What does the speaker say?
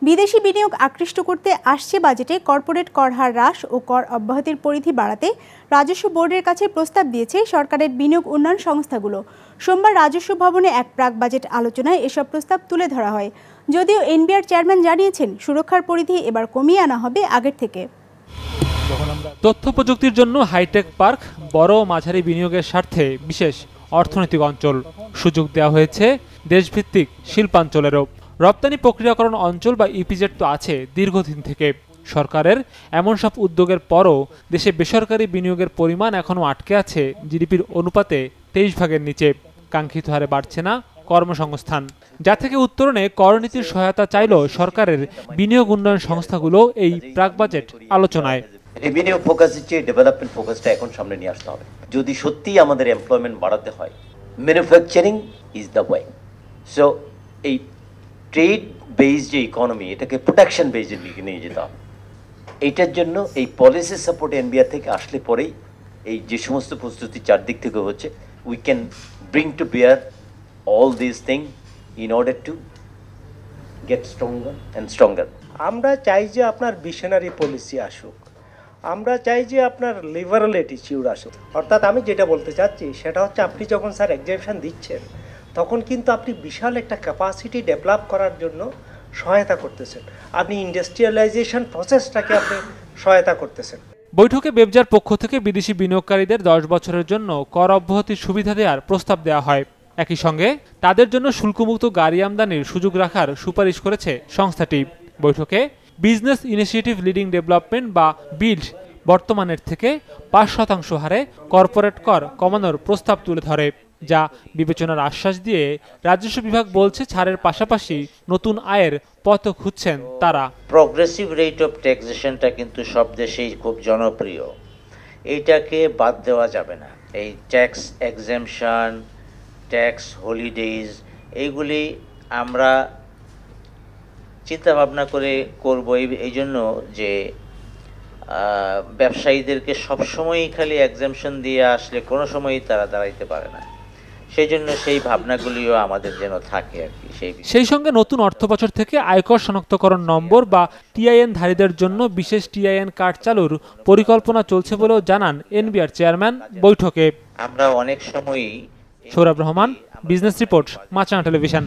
বিদেশি বিনিয়োগ আকৃষ্ট করতে আসছে বাজেটে কর্পোরেট কর হার হ্রাস ও কর অব্যাহতির পরিধি বাড়াতে রাজস্ব বোর্ডের কাছে প্রস্তাব দিয়েছে সরকারের বিনিয়োগ উন্নয়ন সংস্থাগুলো। সোমবার রাজস্ব ভবনে এক প্রাক বাজেট আলোচনায় এসব প্রস্তাব তুলে ধরা হয়। যদিও এনবিআর চেয়ারম্যান জানিয়েছেন সুরক্ষার পরিধি এবার কমিয়ে আনা হবে আগের থেকে। তথ্য প্রযুক্তির জন্য হাইটেক পার্ক, বড় ও মাঝারি বিনিয়োগের স্বার্থে বিশেষ অর্থনৈতিক অঞ্চল, সুযোগ দেওয়া হয়েছে দেশভিত্তিক শিল্পাঞ্চলেরও। রপ্তানি প্রক্রিয়াকরণ অঞ্চল বা ইপিজেড তো আছে দীর্ঘদিন থেকে। সরকারের এমন সব উদ্যোগের পরও দেশে বেসরকারি বিনিয়োগের পরিমাণ এখনও আটকে আছে জিডিপির অনুপাতে 23 ভাগের নিচে। কাঙ্ক্ষিত হারে বাড়ছে না কর্মসংস্থান, যা থেকে উত্তরণে করনীতির সহায়তা চাইল সরকারের বিনিয়োগ উন্নয়ন সংস্থাগুলো এই প্রাক বাজেট আলোচনায়। বিনিয়োগ ফোকাসের চেয়ে ডেভেলপমেন্ট ফোকাসটা এখন সামনে নিয়ে আসতে হবে। যদি সত্যি আমাদের এমপ্লয়মেন্ট বাড়াতে হয়, manufacturing is the way. So এই ট্রেড বেসড যে ইকোনমি, এটাকে প্রোটেকশন বেসড দিকে নিয়ে যেতে হবে। এইটার জন্য এই পলিসি সাপোর্ট এনবিআর থেকে আসলে পরেই এই যে সমস্ত প্রস্তুতি চারদিক থেকে হচ্ছে, we can bring to bear all these things in order to get stronger and stronger. আমরা চাই যে আপনার ভিশনারি পলিসি আসুক, আমরা চাই যে আপনার লিবারাল অ্যাটিটিউড আসুক। অর্থাৎ আমি যেটা বলতে চাচ্ছি সেটা হচ্ছে, আপনি যখন স্যার এক্সামিশন দিচ্ছেন তখন কিন্তু আপনি বিশাল একটা ক্যাপাসিটি ডেভেলপ করার জন্য সহায়তা করতেছেন, আপনি ইন্ডাস্ট্রিয়ালাইজেশন প্রসেসটাকে আপনি সহায়তা করতেছেন। বৈঠকে বেবজার পক্ষ থেকে বিদেশি বিনিয়োগকারীদের 10 বছরের জন্য কর অব্যাহতির সুবিধা দেওয়ার প্রস্তাব দেওয়া হয়। একই সঙ্গে তাদের জন্য শুল্কমুক্ত গাড়ি আমদানির সুযোগ রাখার সুপারিশ করেছে সংস্থাটি। বৈঠকে বিজনেস ইনিশিয়েটিভ লিডিং ডেভেলপমেন্ট বা বিল্ড বর্তমানের থেকে 5% হারে কর্পোরেট কর কমানোর প্রস্তাব তুলে ধরে, যা বিবেচনার আশ্বাস দিয়ে রাজস্ব বিভাগ বলছে ছাড়ের পাশাপাশি নতুন আয়ের পথও খুঁজছেন তারা। প্রগ্রেসিভ রেট অফ ট্যাক্সেশনটা কিন্তু সব দেশেই খুব জনপ্রিয়, এইটাকে বাদ দেওয়া যাবে না। এই ট্যাক্স এক্সেমশন, ট্যাক্স হলিডেজ, এইগুলি আমরা চিন্তা ভাবনা করে করব এই জন্য যে ব্যবসায়ীদেরকে সবসময়ই খালি এক্সেমশন দিয়ে আসলে কোনো সময়ই তারা দাঁড়াইতে পারে না, সেই জন্য সেই ভাবনাগুলিও আমাদের যেন থাকে আর কি। সেই সঙ্গে নতুন অর্থবছর থেকে আয়কর শনাক্তকরণ নম্বর বা টিআইএন ধারীদের জন্য বিশেষ টিআইএন কার্ড চালুর পরিকল্পনা চলছে বলেও জানান এনবিআর চেয়ারম্যান বৈঠকে। আমরা অনেক সময়ই। সৌরভ রহমান, বিজনেস রিপোর্ট, মাছরাঙা টেলিভিশন।